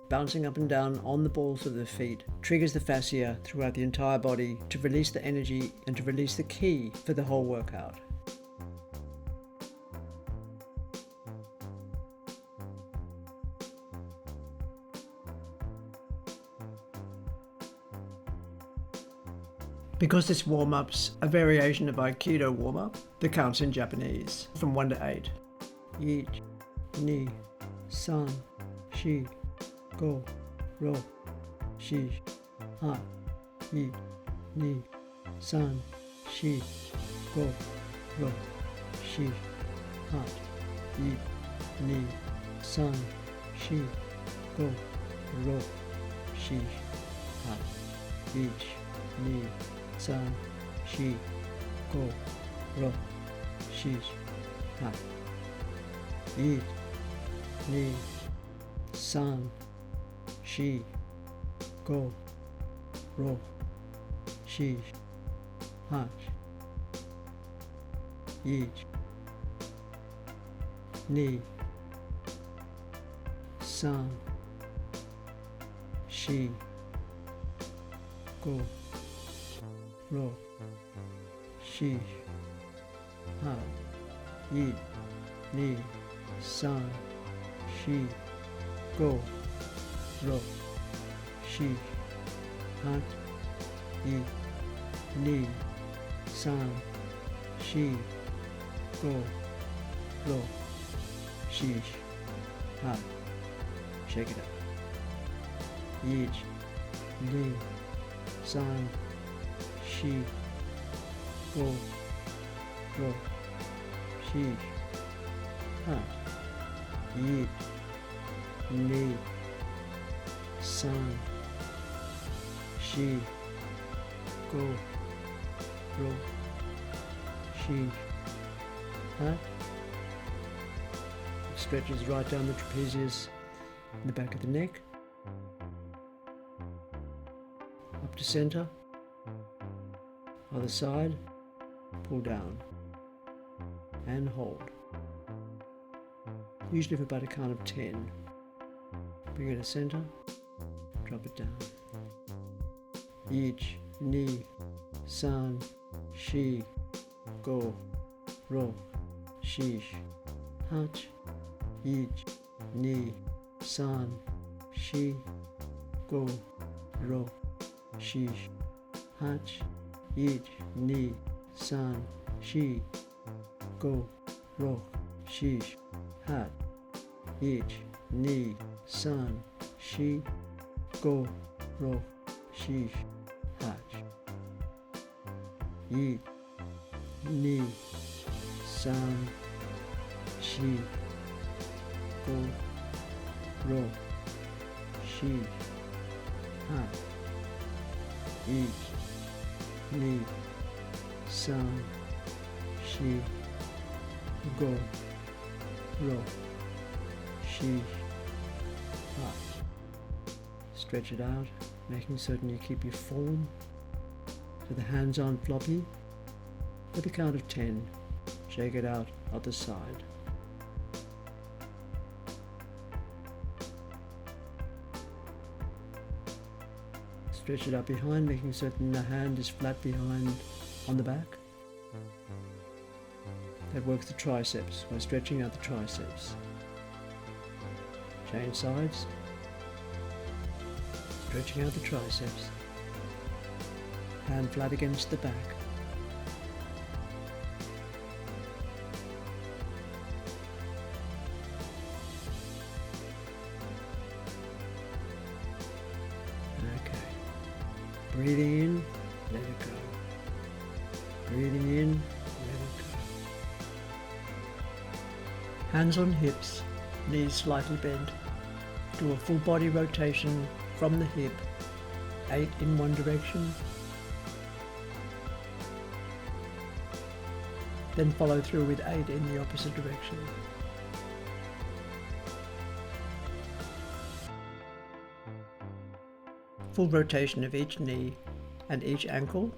bouncing up and down on the balls of the feet triggers the fascia throughout the entire body to release the energy and to release the ki for the whole workout. Because this warm-up's a variation of Aikido warm-up, the counts in Japanese, from 1 to 8. Ich, ni, san, shi, go, ro, shi, ha, ich, ni, san, shi, go, ro, shi, ha, ich, ni, san, shi, go, ro, shi, ha, ich, ni, san, shi, go, ro, shi, ha. Ich, ni, san, shi, go, ro, shi, ha. Ich, ni, san, shi, go, ro, shi, ha, yi, ni, san, shi, go, ro, shi, hat, yi, ni, san, shi, go, ro, shi, hat. Shake it up. Ich, ni, san, shi, go, ro, shi, ha. Ich, ni, san, shi, go, ro, shi, ha. Stretches right down the trapezius in the back of the neck, up to center, other side, pull down, and hold. Usually for about a count of 10. Bring it to center, drop it down. Ich, ni, san, shi, go, ro, shi, hach. Ich, ni, san, shi, go, ro, shi, hach. Ich, ni, san, shi, go, ro, shi, hat. Ich, ni, san, shi, go, ro, shi, hach. Ich, ni, san, shi, go, ro, shi, ha. Ich, ni, san, shi, go, ro, shi, ha. Stretch it out, making certain you keep your form so the hands aren't floppy. At the count of 10, shake it out, other side. Stretch it out behind, making certain the hand is flat behind on the back. That works the triceps by stretching out the triceps. Change sides. Stretching out the triceps. Hand flat against the back. Breathing in, let it go. Breathing in, let it go. Hands on hips, knees slightly bent. Do a full body rotation from the hip, 8 in one direction. Then follow through with 8 in the opposite direction. Full rotation of each knee and each ankle.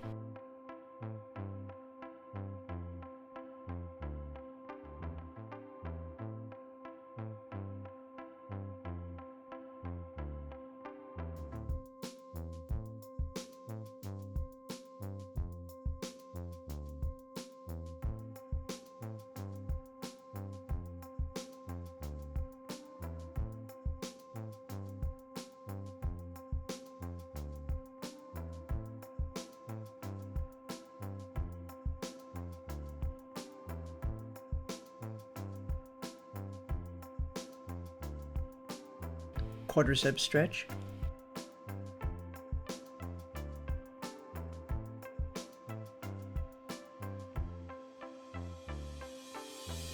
quadricep stretch.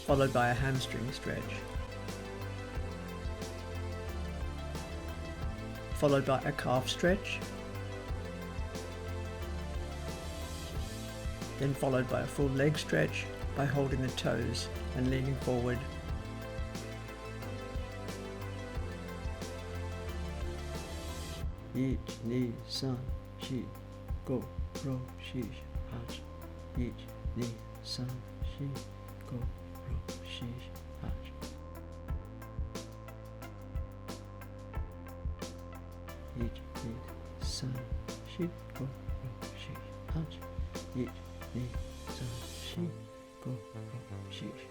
Followed by a hamstring stretch. Followed by a calf stretch. Then followed by a full leg stretch by holding the toes and leaning forward. Ich, ni, san, shi, go, ro, shi, hach. Ich, ni, san, shi, go, ro, shi, hach. Ich, ni, san, shi, go, ro, shi, hach. Ich, ni, san, shi, go, ro, shi, hach.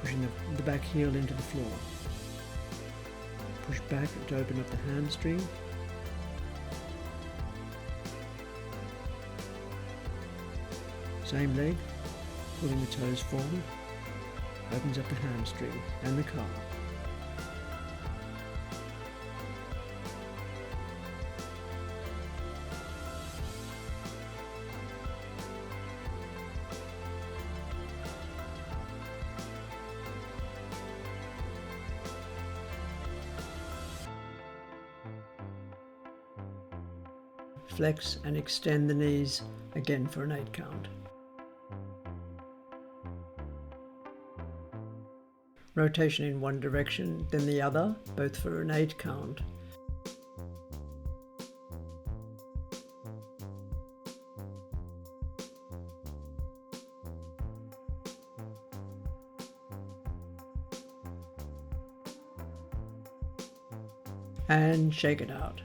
Pushing the back heel into the floor. Push back to open up the hamstring. Same leg, pulling the toes forward, opens up the hamstring and the calf. Flex and extend the knees again for an 8 count. Rotation in one direction, then the other, both for an 8 count. And shake it out.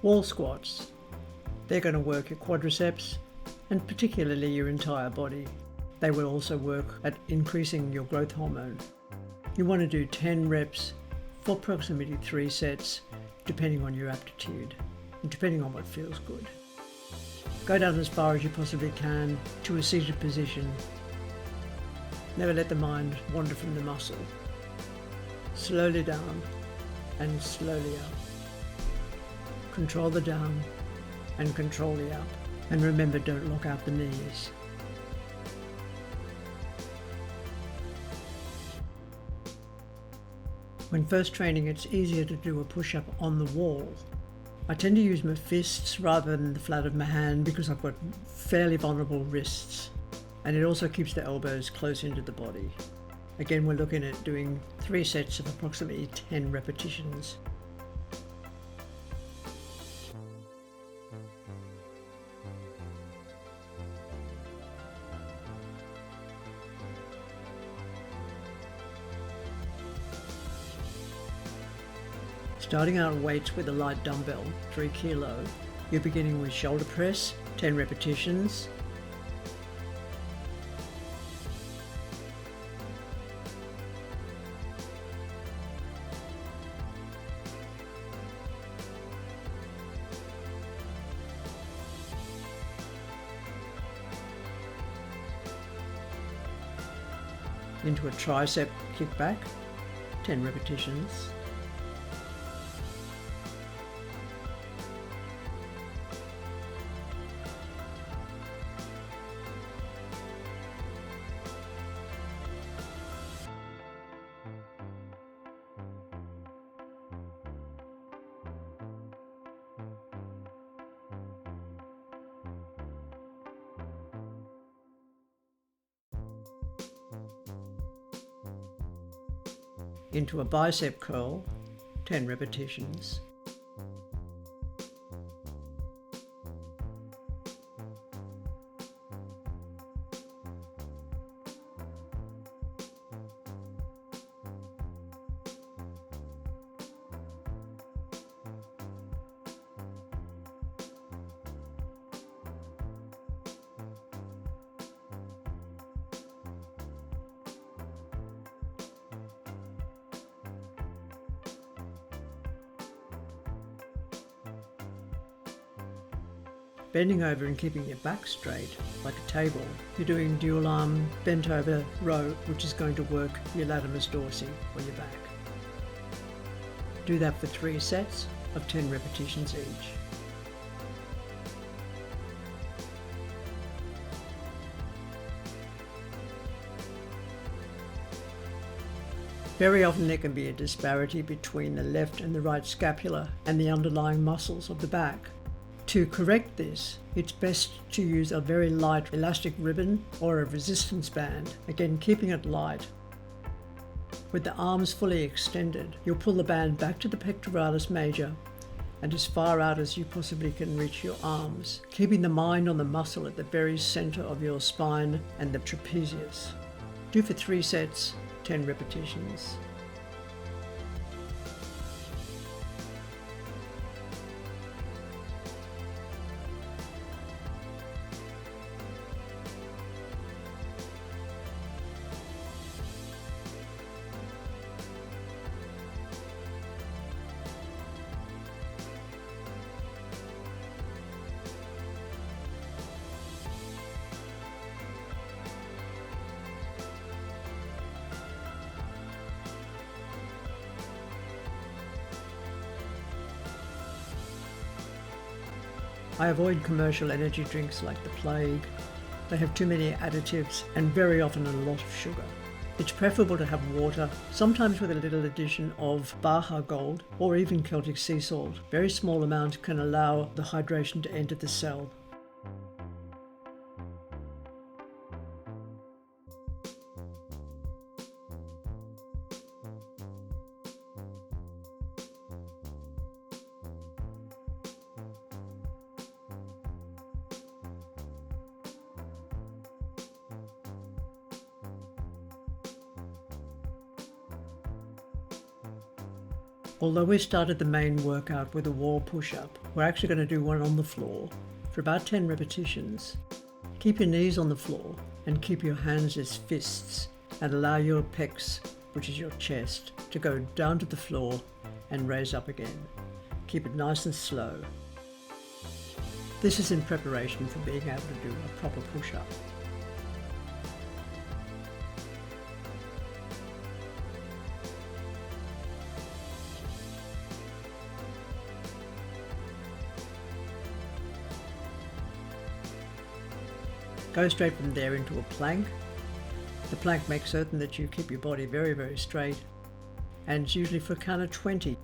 Wall squats. They're going to work your quadriceps and particularly your entire body. They will also work at increasing your growth hormone. You want to do 10 reps for approximately 3 sets, depending on your aptitude and depending on what feels good. Go down as far as you possibly can to a seated position. Never let the mind wander from the muscle. Slowly down and slowly up. Control the down and control the up. And remember, don't lock out the knees. When first training, it's easier to do a push-up on the wall. I tend to use my fists rather than the flat of my hand because I've got fairly vulnerable wrists. And it also keeps the elbows close into the body. Again, we're looking at doing 3 sets of approximately 10 repetitions. Starting out weights with a light dumbbell, 3 kilo. You're beginning with shoulder press, 10 repetitions. Into a tricep kickback, 10 repetitions. Into a bicep curl, 10 repetitions. bending over and keeping your back straight, like a table. You're doing dual arm bent over row, which is going to work your latimus dorsi or your back. Do that for 3 sets of 10 repetitions each. Very often there can be a disparity between the left and the right scapula and the underlying muscles of the back. To correct this, it's best to use a very light elastic ribbon or a resistance band, again keeping it light. With the arms fully extended, you'll pull the band back to the pectoralis major and as far out as you possibly can reach your arms, keeping the mind on the muscle at the very center of your spine and the trapezius. Do for 3 sets, 10 repetitions. I avoid commercial energy drinks like the plague. They have too many additives and very often a lot of sugar. It's preferable to have water, sometimes with a little addition of Baja Gold or even Celtic sea salt. Very small amounts can allow the hydration to enter the cell. Although we started the main workout with a wall push-up, we're actually going to do one on the floor for about 10 repetitions. Keep your knees on the floor and keep your hands as fists and allow your pecs, which is your chest, to go down to the floor and raise up again. Keep it nice and slow. This is in preparation for being able to do a proper push-up. Go straight from there into a plank. The plank makes certain that you keep your body very, very straight, and it's usually for a count of 20.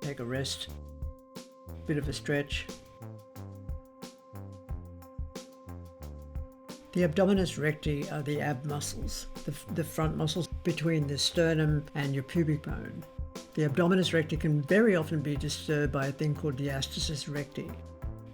Take a rest, bit of a stretch. The abdominis recti are the ab muscles, the front muscles between the sternum and your pubic bone. The abdominis recti can very often be disturbed by a thing called diastasis recti.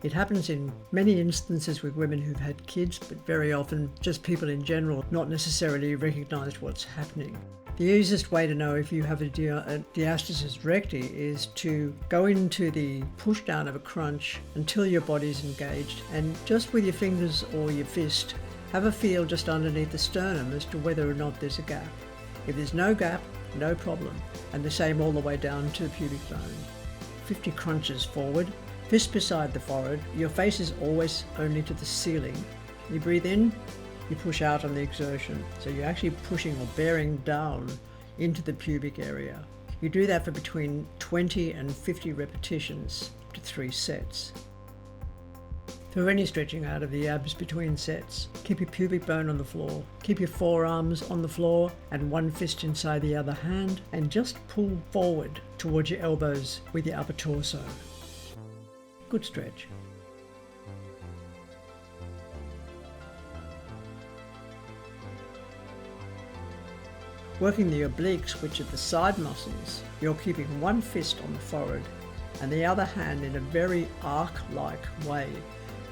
It happens in many instances with women who've had kids, but very often just people in general not necessarily recognise what's happening. The easiest way to know if you have a diastasis recti is to go into the push down of a crunch until your body's engaged, and just with your fingers or your fist, have a feel just underneath the sternum as to whether or not there's a gap. If there's no gap, no problem, and the same all the way down to the pubic bone. 50 crunches forward, fist beside the forehead, your face is always only to the ceiling. You breathe in, you push out on the exertion, so you're actually pushing or bearing down into the pubic area. You do that for between 20 and 50 repetitions to 3 sets. For any stretching out of the abs between sets, keep your pubic bone on the floor, keep your forearms on the floor and one fist inside the other hand, and just pull forward towards your elbows with your upper torso. Good stretch. Working the obliques, which are the side muscles, you're keeping one fist on the forehead and the other hand in a very arc-like way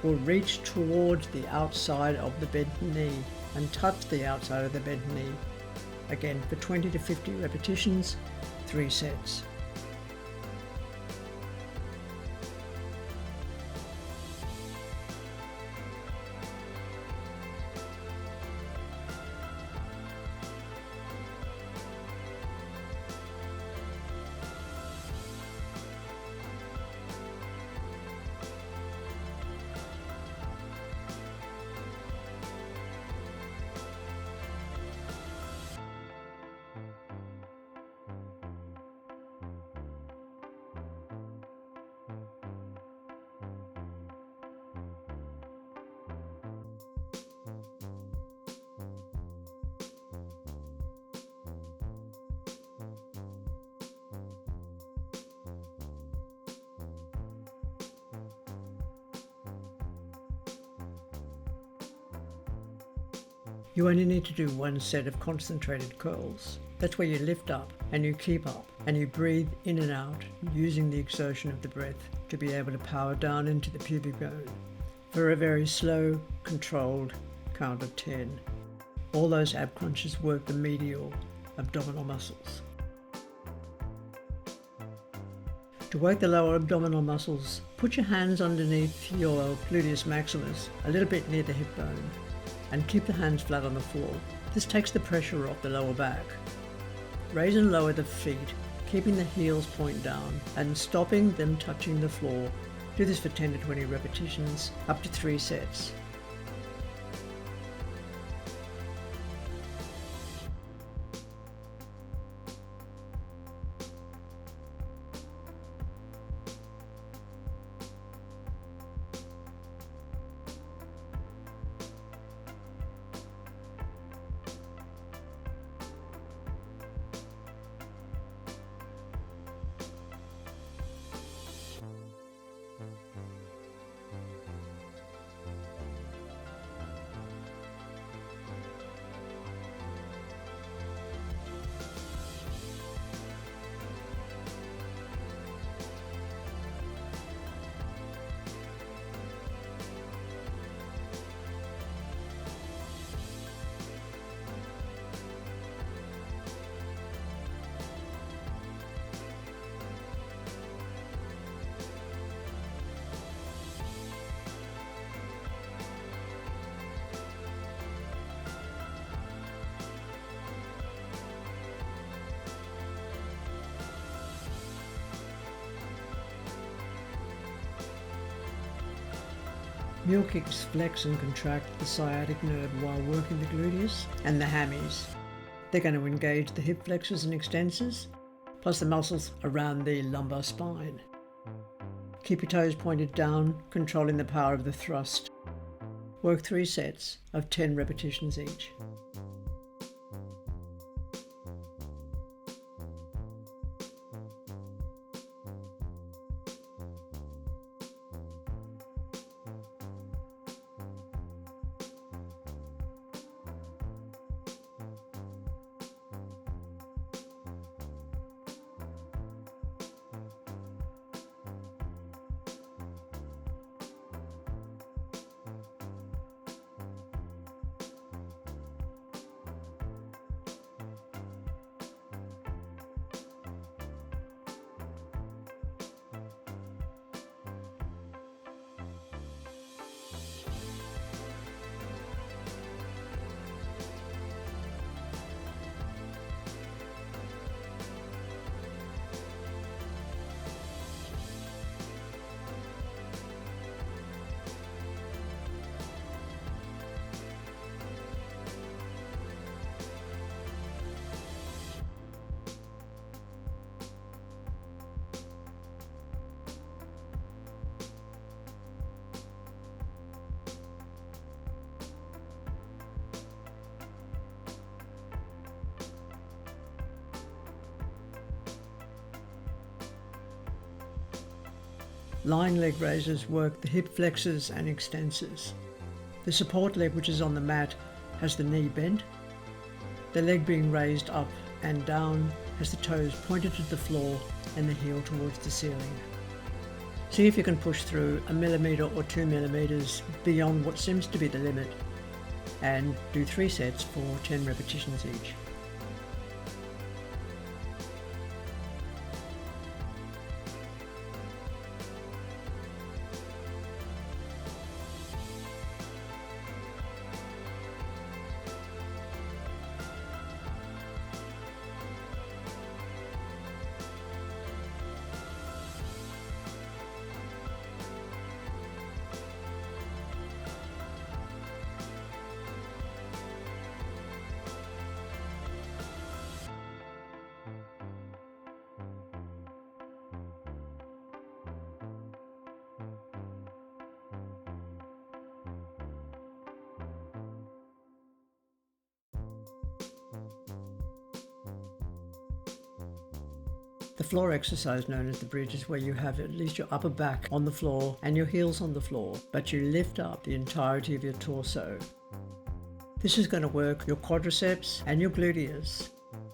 will reach towards the outside of the bent knee and touch the outside of the bent knee. Again, for 20 to 50 repetitions, 3 sets. You only need to do 1 set of concentrated curls. That's where you lift up and you keep up and you breathe in and out using the exertion of the breath to be able to power down into the pubic bone for a very slow, controlled count of 10. All those ab crunches work the medial abdominal muscles. To work the lower abdominal muscles, put your hands underneath your gluteus maximus, a little bit near the hip bone, and keep the hands flat on the floor. This takes the pressure off the lower back. Raise and lower the feet, keeping the heels point down and stopping them touching the floor. Do this for 10 to 20 repetitions, up to 3 sets. Mule kicks flex and contract the sciatic nerve while working the gluteus and the hammies. They're going to engage the hip flexors and extensors, plus the muscles around the lumbar spine. Keep your toes pointed down, controlling the power of the thrust. Work 3 sets of 10 repetitions each. Lying leg raises work the hip flexors and extensors. The support leg, which is on the mat, has the knee bent. The leg being raised up and down has the toes pointed to the floor and the heel towards the ceiling. See if you can push through 1 millimetre or 2 millimetres beyond what seems to be the limit, and do 3 sets for 10 repetitions each. The floor exercise known as the bridge is where you have at least your upper back on the floor and your heels on the floor, but you lift up the entirety of your torso. This is going to work your quadriceps and your gluteus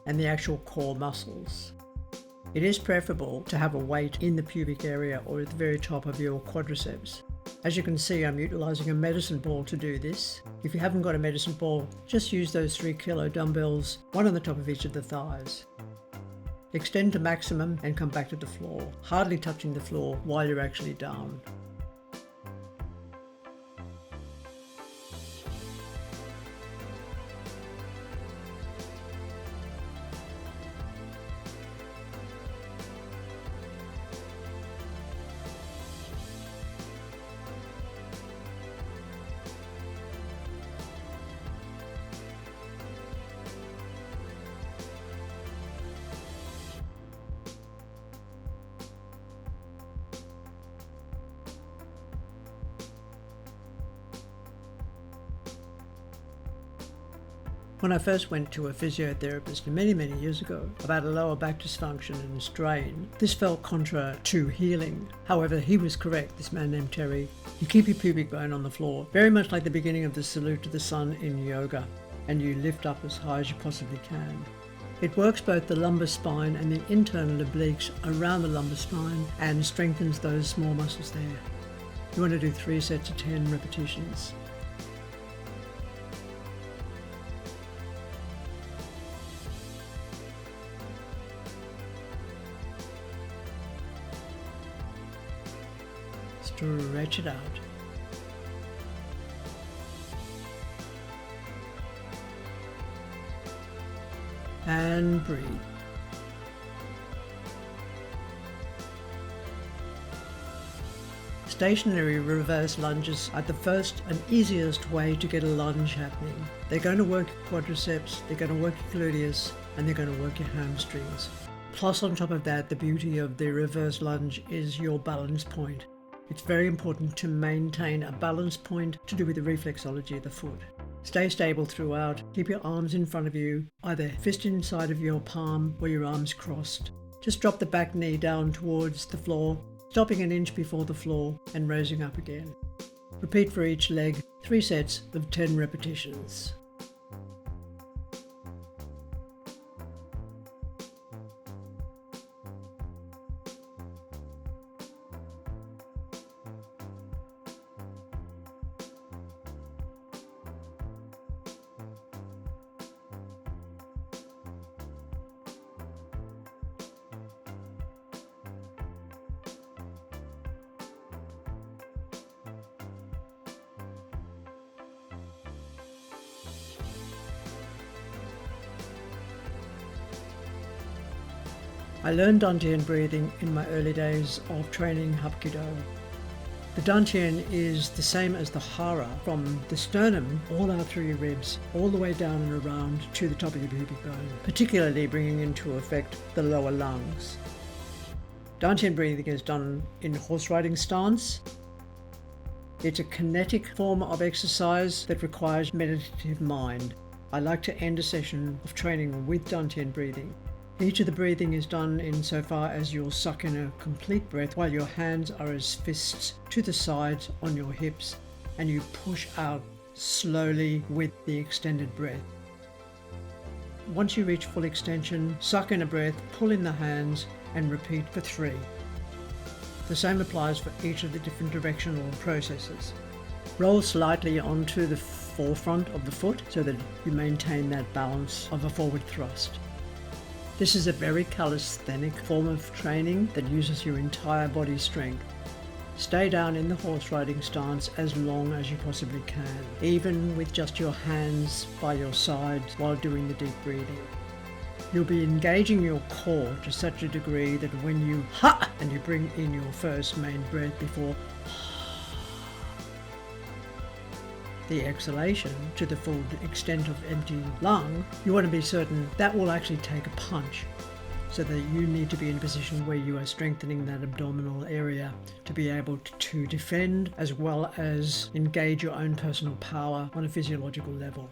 and the actual core muscles. It is preferable to have a weight in the pubic area or at the very top of your quadriceps. As you can see, I'm utilising a medicine ball to do this. If you haven't got a medicine ball, just use those 3 kilo dumbbells, one on the top of each of the thighs. Extend to maximum and come back to the floor, hardly touching the floor while you're actually down. When I first went to a physiotherapist many years ago about a lower back dysfunction and strain, this felt contra to healing. However, he was correct, this man named Terry. You keep your pubic bone on the floor, very much like the beginning of the salute to the sun in yoga, and you lift up as high as you possibly can. It works both the lumbar spine and the internal obliques around the lumbar spine and strengthens those small muscles there. You want to do 3 sets of 10 repetitions. Stretch it out. And breathe. Stationary reverse lunges are the first and easiest way to get a lunge happening. They're going to work your quadriceps, they're going to work your gluteus, and they're going to work your hamstrings. Plus, on top of that, the beauty of the reverse lunge is your balance point. It's very important to maintain a balance point to do with the reflexology of the foot. Stay stable throughout. Keep your arms in front of you, either fist inside of your palm or your arms crossed. Just drop the back knee down towards the floor, stopping an inch before the floor and raising up again. Repeat for each leg, 3 sets of 10 repetitions. I learned Dantian breathing in my early days of training Hapkido. The Dantian is the same as the Hara, from the sternum all out through your ribs, all the way down and around to the top of your pubic bone, particularly bringing into effect the lower lungs. Dantian breathing is done in horse riding stance. It's a kinetic form of exercise that requires meditative mind. I like to end a session of training with Dantian breathing. Each of the breathing is done insofar as you'll suck in a complete breath while your hands are as fists to the sides on your hips, and you push out slowly with the extended breath. Once you reach full extension, suck in a breath, pull in the hands, and repeat for 3. The same applies for each of the different directional processes. Roll slightly onto the forefront of the foot so that you maintain that balance of a forward thrust. This is a very calisthenic form of training that uses your entire body strength. Stay down in the horse riding stance as long as you possibly can, even with just your hands by your sides while doing the deep breathing. You'll be engaging your core to such a degree that when you ha and you bring in your first main breath before the exhalation to the full extent of empty lung, you want to be certain that will actually take a punch, so that you need to be in a position where you are strengthening that abdominal area to be able to defend as well as engage your own personal power on a physiological level.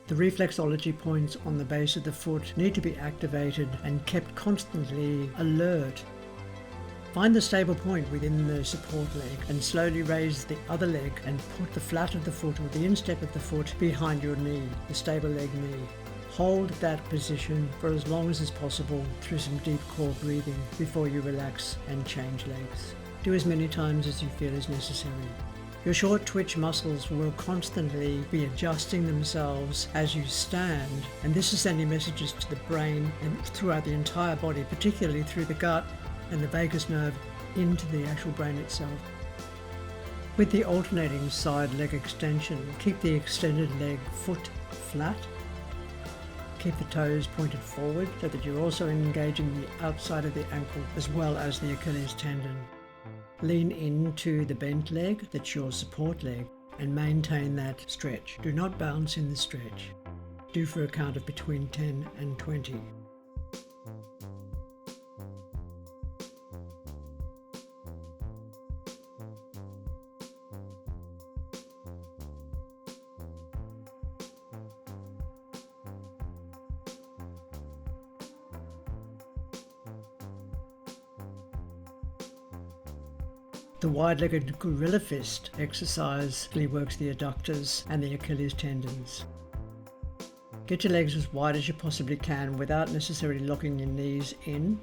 The reflexology points on the base of the foot need to be activated and kept constantly alert. Find the stable point within the support leg and slowly raise the other leg and put the flat of the foot or the instep of the foot behind your knee, the stable leg knee. Hold that position for as long as is possible through some deep core breathing before you relax and change legs. Do as many times as you feel is necessary. Your short twitch muscles will constantly be adjusting themselves as you stand, and this is sending messages to the brain and throughout the entire body, particularly through the gut and the vagus nerve into the actual brain itself. With the alternating side leg extension, keep the extended leg foot flat. Keep the toes pointed forward so that you're also engaging the outside of the ankle as well as the Achilles tendon. Lean into the bent leg, that's your support leg, and maintain that stretch. Do not bounce in the stretch. Do for a count of between 10 and 20. The wide-legged gorilla fist exercise really works the adductors and the Achilles tendons. Get your legs as wide as you possibly can without necessarily locking your knees in.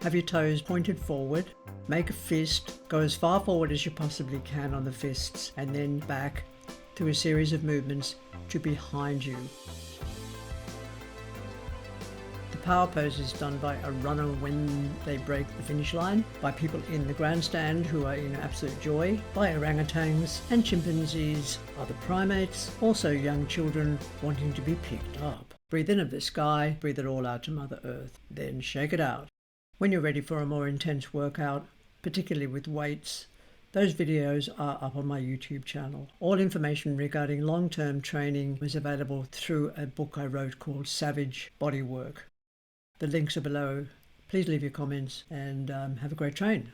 Have your toes pointed forward. Make a fist. Go as far forward as you possibly can on the fists and then back through a series of movements to behind you. The power pose is done by a runner when they break the finish line, by people in the grandstand who are in absolute joy, by orangutans and chimpanzees, other primates, also young children wanting to be picked up. Breathe in of the sky, breathe it all out to Mother Earth, then shake it out. When you're ready for a more intense workout, particularly with weights, those videos are up on my YouTube channel. All information regarding long-term training is available through a book I wrote called Savage Bodywork. The links are below Please leave your comments and have a great train.